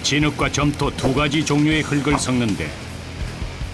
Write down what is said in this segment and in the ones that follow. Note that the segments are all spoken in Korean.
진흙과 점토 두 가지 종류의 흙을 섞는데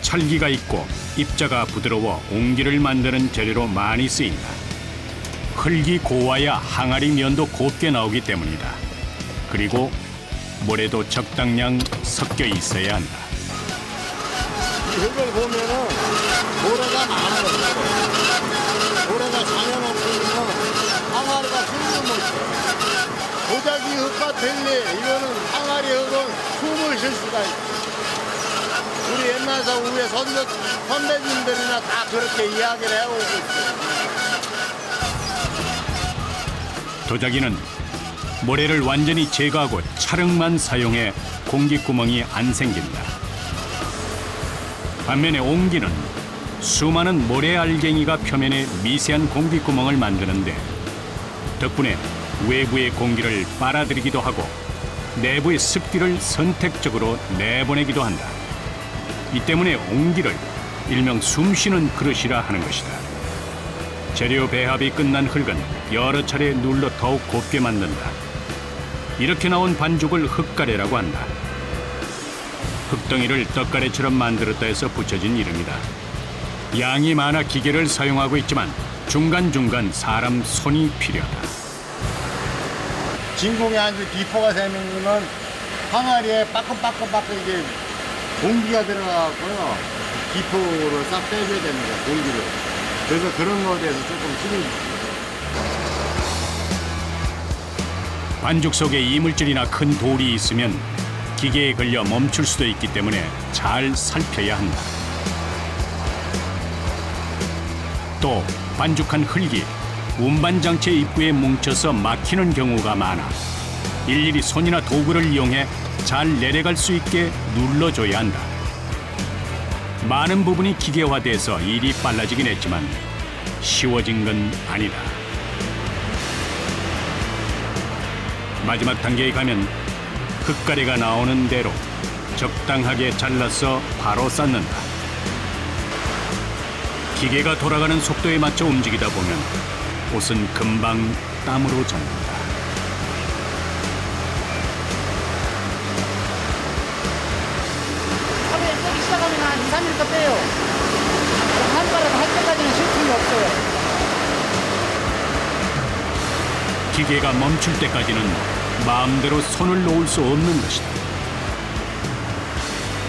찰기가 있고 입자가 부드러워 옹기를 만드는 재료로 많이 쓰인다. 흙이 고와야 항아리 면도 곱게 나오기 때문이다. 그리고 모래도 적당량 섞여 있어야 한다. 이 흙을 보면은 모래가 많아요. 모래가 장연 없으면 항아리가 숨을 못 쉬어. 도자기 흙과 달리 이거는 항아리 흙은 숨을 쉴 수가 있어. 우리 옛날서 우리 선배님들이나 다 그렇게 이야기를 해오고 있어요. 도자기는 모래를 완전히 제거하고 찰흙만 사용해 공기구멍이 안 생긴다. 반면에 옹기는 수많은 모래 알갱이가 표면에 미세한 공기구멍을 만드는데 덕분에 외부의 공기를 빨아들이기도 하고 내부의 습기를 선택적으로 내보내기도 한다. 이 때문에 옹기를 일명 숨쉬는 그릇이라 하는 것이다. 재료 배합이 끝난 흙은 여러 차례 눌러 더욱 곱게 만든다. 이렇게 나온 반죽을 흙가래라고 한다. 흙덩이를 떡가래처럼 만들었다 해서 붙여진 이름이다. 양이 많아 기계를 사용하고 있지만 중간중간 사람 손이 필요하다. 진공에 아주 기포가 생기면 항아리에 빠끔빠끔빠끔 이게 공기가 들어가고요. 기포를 싹 빼줘야 됩니다. 공기를. 그래서 그런 거에 대해서 조금 힘이 반죽 속에 이물질이나 큰 돌이 있으면 기계에 걸려 멈출 수도 있기 때문에 잘 살펴야 한다. 또 반죽한 흙이 운반장체 입구에 뭉쳐서 막히는 경우가 많아 일일이 손이나 도구를 이용해 잘 내려갈 수 있게 눌러줘야 한다. 많은 부분이 기계화돼서 일이 빨라지긴 했지만 쉬워진 건 아니다. 마지막 단계에 가면 흙가래가 나오는 대로 적당하게 잘라서 바로 쌓는다. 기계가 돌아가는 속도에 맞춰 움직이다 보면 옷은 금방 땀으로 젖는다. 하루에 쓰기 시작하면 한 2, 3일 더 빼요. 한 발에서 할 때까지는 쉴 틈이 없어요. 기계가 멈출 때까지는 마음대로 손을 놓을 수 없는 것이다.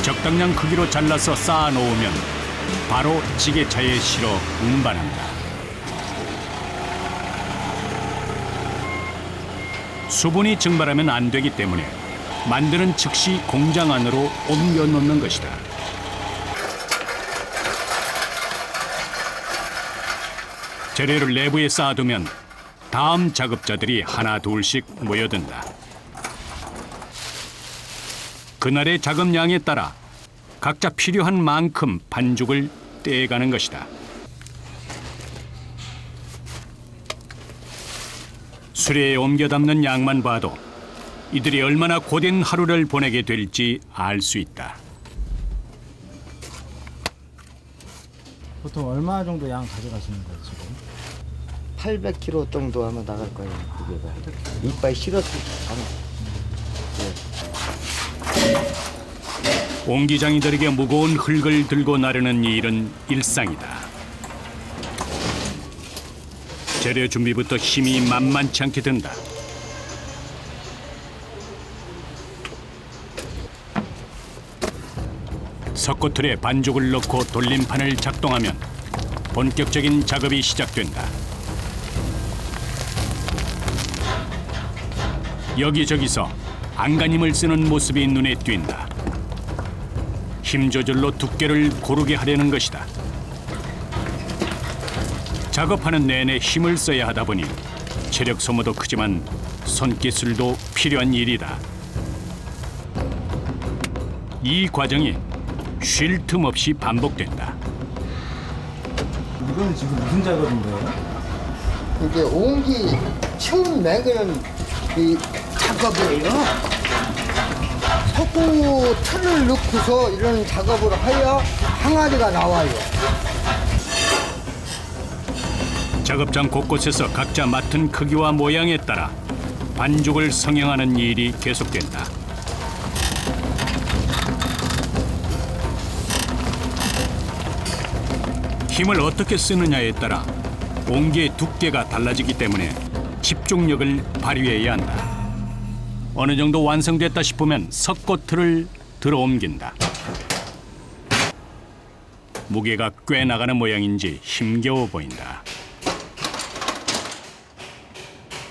적당량 크기로 잘라서 쌓아 놓으면 바로 지게차에 실어 운반한다. 수분이 증발하면 안 되기 때문에 만드는 즉시 공장 안으로 옮겨 놓는 것이다. 재료를 내부에 쌓아두면 다음 작업자들이 하나 둘씩 모여든다. 그날의 작업량에 따라 각자 필요한 만큼 반죽을 떼가는 것이다. 수레에 옮겨 담는 양만 봐도 이들이 얼마나 고된 하루를 보내게 될지 알 수 있다. 보통 얼마 정도 양 가져가시는 거예요, 지금? 800kg 정도 하면 나갈 거예요. 그게 이빨 실었을 옹기장이들에게 무거운 흙을 들고 나르는 일은 일상이다. 재료 준비부터 힘이 만만치 않게 든다. 석고틀에 반죽을 넣고 돌림판을 작동하면 본격적인 작업이 시작된다. 여기저기서 안간힘을 쓰는 모습이 눈에 띈다. 힘 조절로 두께를 고르게 하려는 것이다. 작업하는 내내 힘을 써야 하다 보니 체력 소모도 크지만 손기술도 필요한 일이다. 이 과정이 쉴 틈 없이 반복된다. 이거는 지금 무슨 작업인 거예요? 이게 옹기 처음 매기는 이 작업이에요. 석고 틀을 넣고서 이런 작업을 해야 항아리가 나와요. 작업장 곳곳에서 각자 맡은 크기와 모양에 따라 반죽을 성형하는 일이 계속된다. 힘을 어떻게 쓰느냐에 따라 옹기의 두께가 달라지기 때문에 집중력을 발휘해야 한다. 어느 정도 완성됐다 싶으면 석고틀을 들어 옮긴다. 무게가 꽤 나가는 모양인지 힘겨워 보인다.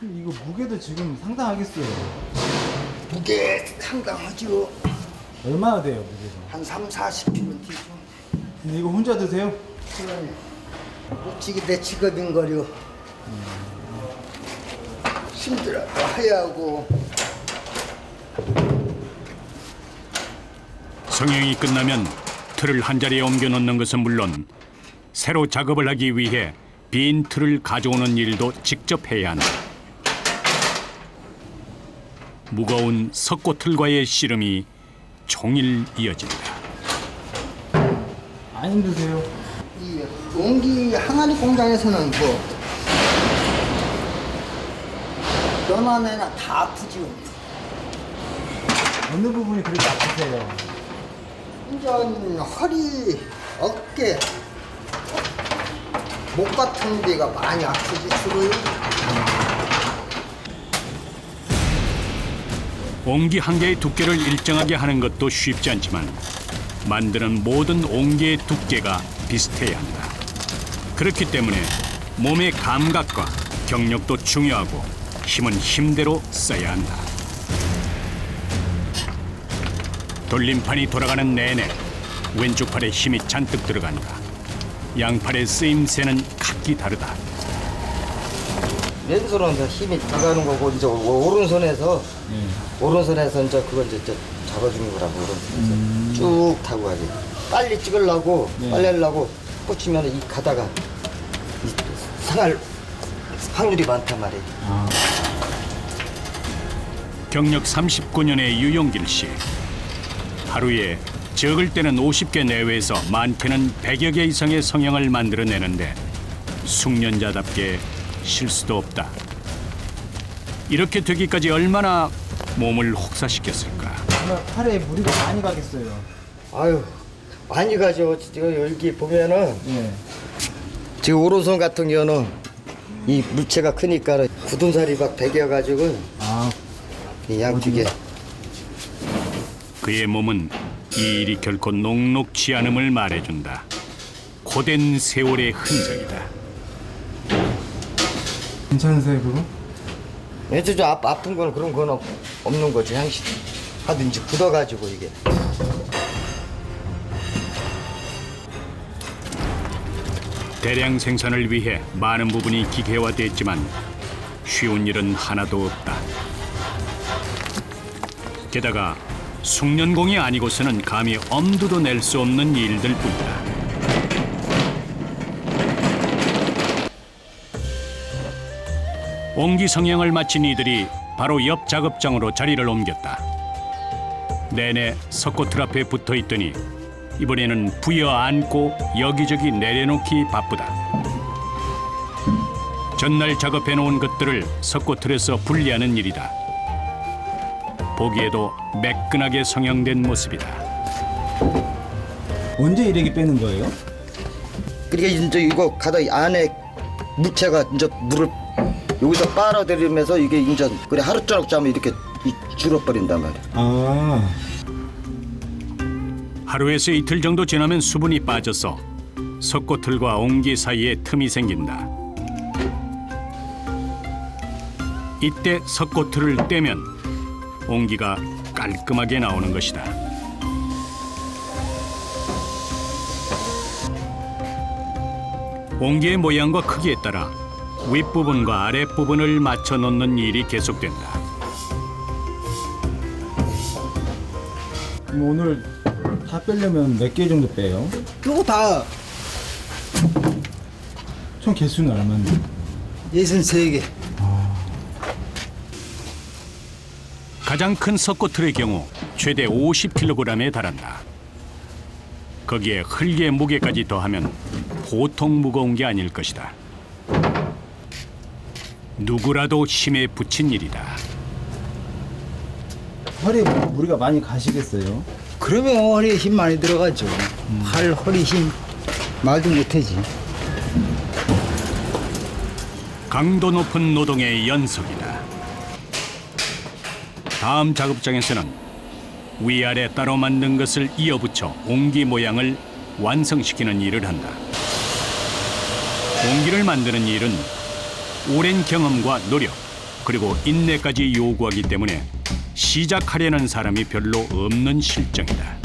이거 무게도 지금 상당하겠어요. 무게 상당하죠. 얼마나 돼요, 무게가? 한 3, 40kg 뛰죠. 근데 이거 혼자 드세요? 솔직히 내 직업인 거려. 힘들어도 하야하고. 성형이 끝나면 틀을 한 자리에 옮겨 놓는 것은 물론 새로 작업을 하기 위해 빈 틀을 가져오는 일도 직접 해야 한다. 무거운 석고틀과의 씨름이 종일 이어진다. 안 힘드세요? 이 옹기 항아리 공장에서는 너나 다 아프지. 어느 부분이 그렇게 아프세요? 완전 허리, 어깨, 목 같은 데가 많이 아프지 주로. 옹기 한 개의 두께를 일정하게 하는 것도 쉽지 않지만 만드는 모든 옹기의 두께가 비슷해야 한다. 그렇기 때문에 몸의 감각과 경력도 중요하고 힘은 힘대로 써야 한다. 돌림판이 돌아가는 내내 왼쪽 팔에 힘이 잔뜩 들어간다. 양팔의 쓰임새는 각기 다르다. 왼손은 힘이 들어가는 거고 이제 오른손에서 이제 그거 이제 잡아주는 거라고 오른손에서 쭉 타고 가지. 빨리 찍으려고 빨리 하려고 꽂히면 이 가다가 상할 확률이 많단 말이에요. 경력 39년의 유용길 씨. 하루에 적을 때는 50개 내외에서 많게는 100여 개 이상의 성형을 만들어내는데 숙련자답게 실수도 없다. 이렇게 되기까지 얼마나 몸을 혹사시켰을까. 정말 팔에 무리가 많이 가겠어요. 아유 많이 가죠. 지금 여기 보면은 예. 지금 오른손 같은 경우는 이 물체가 크니까 굳은살이 막 배겨가지고 아, 이 양쪽에 그의 몸은 이 일이 결코 녹록지 않음을 말해준다. 고된 세월의 흔적이다. 괜찮으세요, 그거? 저 아픈 건 그런 건 없는 거지. 향시 하도 이제 굳어가지고 이게. 대량 생산을 위해 많은 부분이 기계화됐지만 쉬운 일은 하나도 없다. 게다가 숙련공이 아니고서는 감히 엄두도 낼 수 없는 일들 뿐이다. 옹기 성형을 마친 이들이 바로 옆 작업장으로 자리를 옮겼다. 내내 석고틀 앞에 붙어 있더니 이번에는 부여 안고 여기저기 내려놓기 바쁘다. 전날 작업해놓은 것들을 석고틀에서 분리하는 일이다. 보기에도 매끈하게 성형된 모습이다. 언제 이렇게 빼는 거예요? 그러니까 이제 이거 가다 안에 무채가 이제 물을 여기서 빨아들이면서 이게 이제 그래 하루 종일 자면 이렇게 줄어버린단 말이야. 아, 하루에서 이틀 정도 지나면 수분이 빠져서 석고틀과 옹기 사이에 틈이 생긴다. 이때 석고틀을 떼면 옹기가 깔끔하게 나오는 것이다. 옹기의 모양과 크기에 따라 윗부분과 아랫부분을 맞춰 놓는 일이 계속된다. 그럼 오늘 다 빼려면 몇 개 정도 빼요? 그거 다 총 개수는 얼마인데? 63개. 가장 큰 석고틀의 경우 최대 50kg에 달한다. 거기에 흙의 무게까지 더하면 보통 무거운 게 아닐 것이다. 누구라도 힘에 부친 일이다. 허리에 무리가 많이 가시겠어요? 그러면 허리에 힘 많이 들어가죠. 팔, 허리 힘 말도 못하지. 강도 높은 노동의 연속이다. 다음 작업장에서는 위아래 따로 만든 것을 이어붙여 옹기 모양을 완성시키는 일을 한다. 옹기를 만드는 일은 오랜 경험과 노력 그리고 인내까지 요구하기 때문에 시작하려는 사람이 별로 없는 실정이다.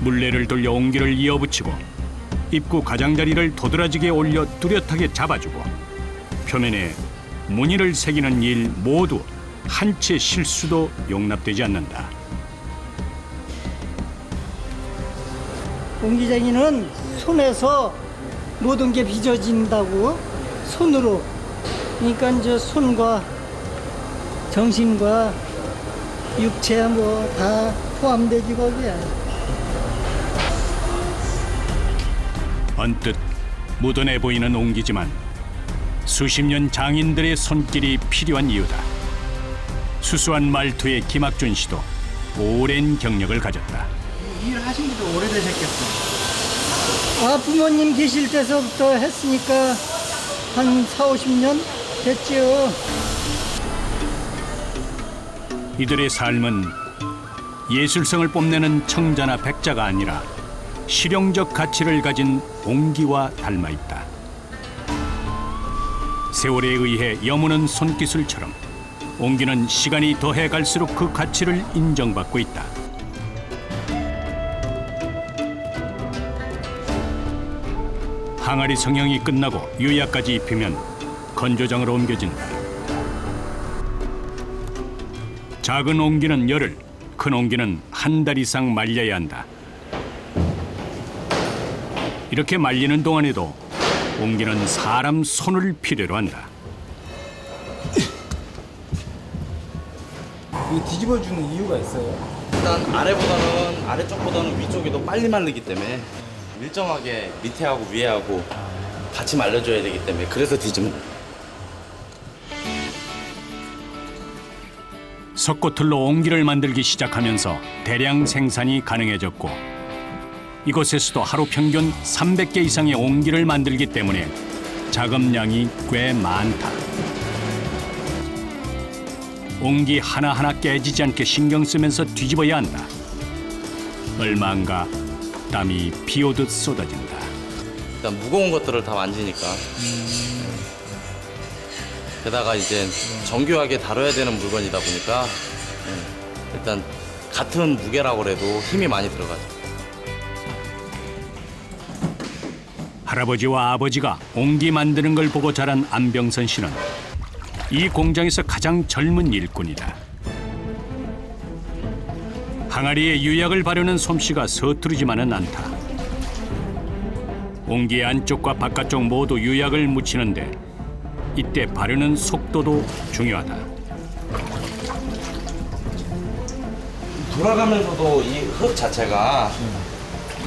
물레를 돌려 옹기를 이어붙이고 입구 가장자리를 도드라지게 올려 뚜렷하게 잡아주고 표면에 무늬를 새기는 일 모두 한 채 실수도 용납되지 않는다. 옹기쟁이는 손에서 모든 게 빚어진다고 손으로. 그러니까 이제 손과 정신과 육체 뭐 다 포함되지 거기야. 언뜻 묻어내 보이는 옹기지만 수십 년 장인들의 손길이 필요한 이유다. 수수한 말투의 김학준 씨도 오랜 경력을 가졌다. 일 하신 지도 오래되셨겠어. 부모님 계실 때서부터 했으니까 한 4, 50년 됐지요. 이들의 삶은 예술성을 뽐내는 청자나 백자가 아니라 실용적 가치를 가진 옹기와 닮아 있다. 세월에 의해 여무는 손기술처럼 옹기는 시간이 더해 갈수록 그 가치를 인정받고 있다. 항아리 성형이 끝나고 유약까지 입히면 건조장으로 옮겨진다. 작은 옹기는 열흘, 큰 옹기는 한 달 이상 말려야 한다. 이렇게 말리는 동안에도 옹기는 사람 손을 필요로 한다. 이거 뒤집어주는 이유가 있어요? 일단 아래쪽보다는 위쪽이 더 빨리 마르기 때문에 일정하게 밑에하고 위에하고 같이 말려줘야 되기 때문에 그래서 뒤집는 거예요. 석고틀로 옹기를 만들기 시작하면서 대량 생산이 가능해졌고 이곳에서도 하루 평균 300개 이상의 옹기를 만들기 때문에 작업량이 꽤 많다. 옹기 하나하나 깨지지 않게 신경 쓰면서 뒤집어야 한다. 얼마 안가 땀이 비 오듯 쏟아진다. 일단 무거운 것들을 다 만지니까 게다가 이제 정교하게 다뤄야 되는 물건이다 보니까 일단 같은 무게라고 해도 힘이 많이 들어가죠. 할아버지와 아버지가 옹기 만드는 걸 보고 자란 안병선 씨는 이 공장에서 가장 젊은 일꾼이다. 항아리에 유약을 바르는 솜씨가 서투르지만은 않다. 옹기의 안쪽과 바깥쪽 모두 유약을 묻히는데 이때 바르는 속도도 중요하다. 돌아가면서도 이 흙 자체가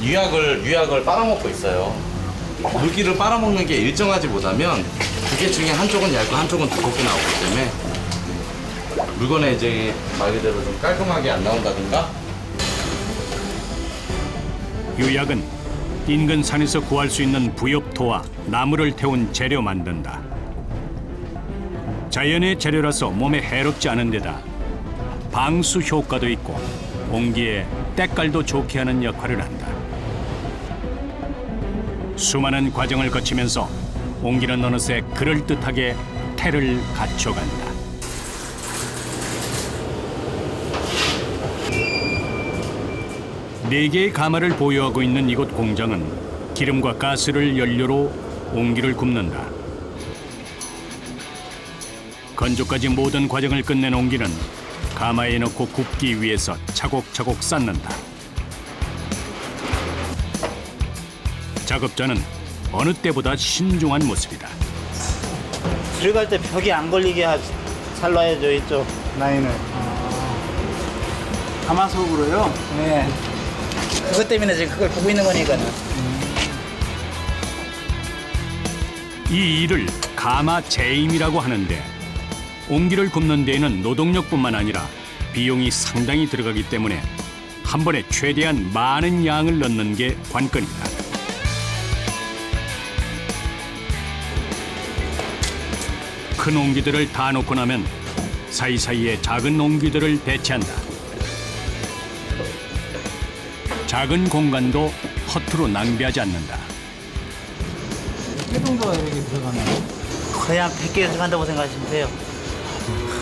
유약을 빨아먹고 있어요. 물기를 빨아먹는 게 일정하지 못하면 두 개 중에 한쪽은 얇고 한쪽은 두껍게 나오기 때문에 물건에 이제 말 그대로 좀 깔끔하게 안 나온다든가. 유약은 인근 산에서 구할 수 있는 부엽토와 나무를 태운 재료 만든다. 자연의 재료라서 몸에 해롭지 않은 데다 방수 효과도 있고 옹기에 때깔도 좋게 하는 역할을 한다. 수많은 과정을 거치면서 옹기는 어느새 그럴듯하게 태를 갖춰간다. 네 개의 가마를 보유하고 있는 이곳 공장은 기름과 가스를 연료로 옹기를 굽는다. 건조까지 모든 과정을 끝낸 옹기는 가마에 넣고 굽기 위해서 차곡차곡 쌓는다. 작업자는 어느 때보다 신중한 모습이다. 들어갈 때 벽이 안 걸리게 살라야죠, 이쪽 라인을. 가마솥으로요? 네. 그것 때문에 지금 그걸 보고 있는 거니까는. 이 일을 가마 재임이라고 하는데 옹기를 굽는 데에는 노동력뿐만 아니라 비용이 상당히 들어가기 때문에 한 번에 최대한 많은 양을 넣는 게 관건이다. 큰 옹기들을 다 놓고 나면 사이사이에 작은 옹기들을 배치한다. 작은 공간도 허투루 낭비하지 않는다. 몇 개 정도가 이렇게 들어가나요? 거의 한 100개 들어간다고 생각하시면 돼요.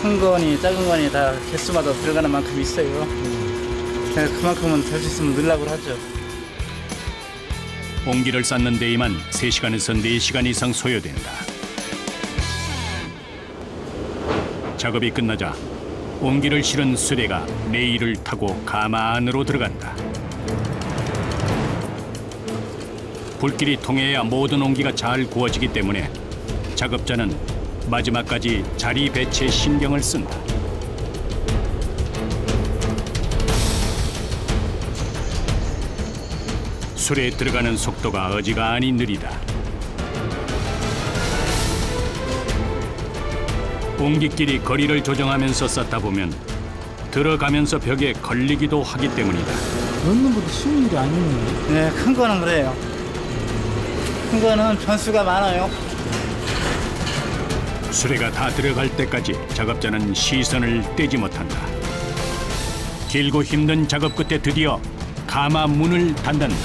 큰 거니 작은 거니 다 개수마다 들어가는 만큼 있어요. 그래서 그만큼은 될 수 있으면 넣으려고 하죠. 옹기를 쌓는 데에만 3시간에서 4시간 이상 소요된다. 작업이 끝나자 옹기를 실은 수레가 레일을 타고 가마 안으로 들어간다. 불길이 통해야 모든 옹기가 잘 구워지기 때문에 작업자는 마지막까지 자리 배치에 신경을 쓴다. 수레에 들어가는 속도가 어지간히 느리다. 옹기끼리 거리를 조정하면서 쌓다 보면 들어가면서 벽에 걸리기도 하기 때문이다. 넣는 것도 쉬운 일이 아니네요. 네, 큰 거는 그래요. 큰 거는 변수가 많아요. 수레가 다 들어갈 때까지 작업자는 시선을 떼지 못한다. 길고 힘든 작업 끝에 드디어 가마 문을 닫는다.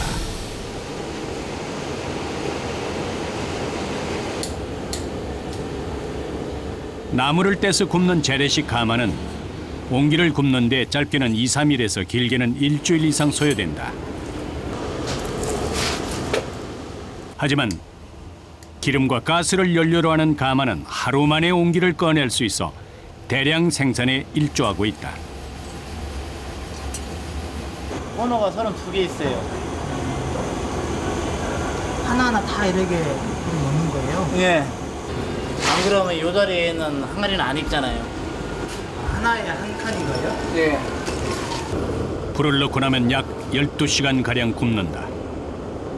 나무를 떼서 굽는 재래식 가마는 옹기를 굽는 데 짧게는 2, 3일에서 길게는 일주일 이상 소요된다. 하지만 기름과 가스를 연료로 하는 가마는 하루 만에 옹기를 꺼낼 수 있어 대량 생산에 일조하고 있다. 번호가 32개 있어요. 하나하나 다 이렇게 넣는 거예요? 예. 안 그러면 이 자리에는 항아리는 안 익잖아요. 하나에 한 칸인 거예요? 예. 불을 넣고 나면 약 12시간 가량 굽는다.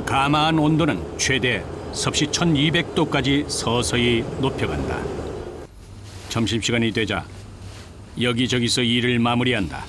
가마 안 온도는 최대 섭씨 1200도까지 서서히 높여간다. 점심시간이 되자 여기저기서 일을 마무리한다.